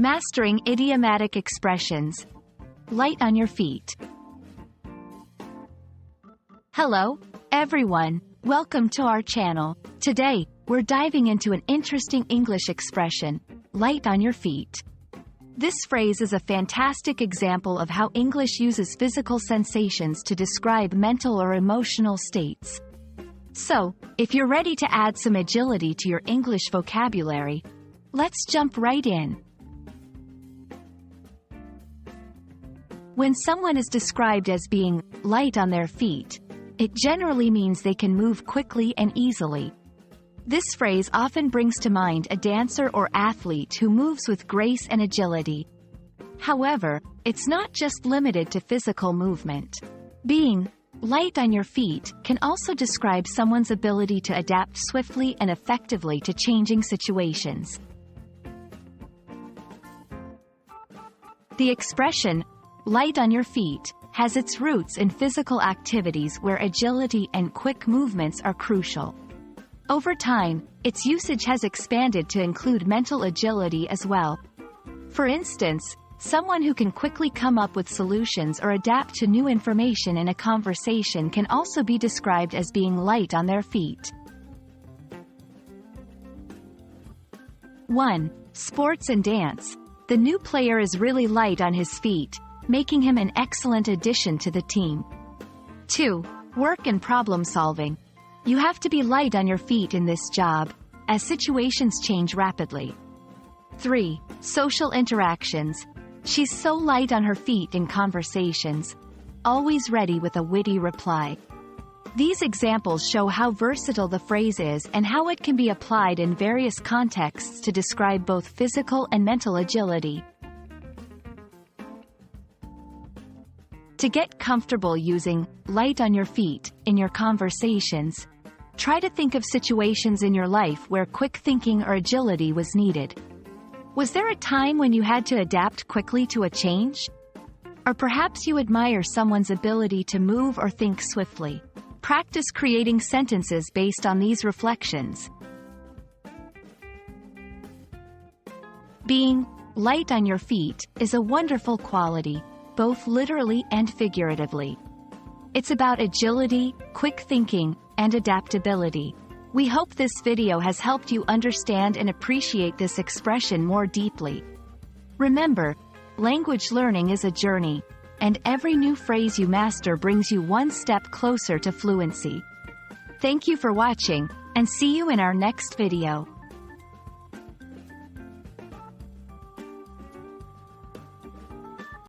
Mastering idiomatic expressions. Light on your feet. Hello, everyone. Welcome to our channel. Today, we're diving into an interesting English expression, light on your feet. This phrase is a fantastic example of how English uses physical sensations to describe mental or emotional states. So, if you're ready to add some agility to your English vocabulary, let's jump right in. When someone is described as being light on their feet, it generally means they can move quickly and easily. This phrase often brings to mind a dancer or athlete who moves with grace and agility. However, it's not just limited to physical movement. Being light on your feet can also describe someone's ability to adapt swiftly and effectively to changing situations. The expression, light on your feet, has its roots in physical activities where agility and quick movements are crucial. Over time, its usage has expanded to include mental agility as well. For instance, someone who can quickly come up with solutions or adapt to new information in a conversation can also be described as being light on their feet. 1. Sports and dance. The new player is really light on his feet, making him an excellent addition to the team. 2. Work and problem solving. You have to be light on your feet in this job, as situations change rapidly. 3. Social interactions. She's so light on her feet in conversations, always ready with a witty reply. These examples show how versatile the phrase is and how it can be applied in various contexts to describe both physical and mental agility. To get comfortable using light on your feet in your conversations, try to think of situations in your life where quick thinking or agility was needed. Was there a time when you had to adapt quickly to a change? Or perhaps you admire someone's ability to move or think swiftly. Practice creating sentences based on these reflections. Being light on your feet is a wonderful quality, both literally and figuratively. It's about agility, quick thinking, and adaptability. We hope this video has helped you understand and appreciate this expression more deeply. Remember, language learning is a journey, and every new phrase you master brings you one step closer to fluency. Thank you for watching, and see you in our next video.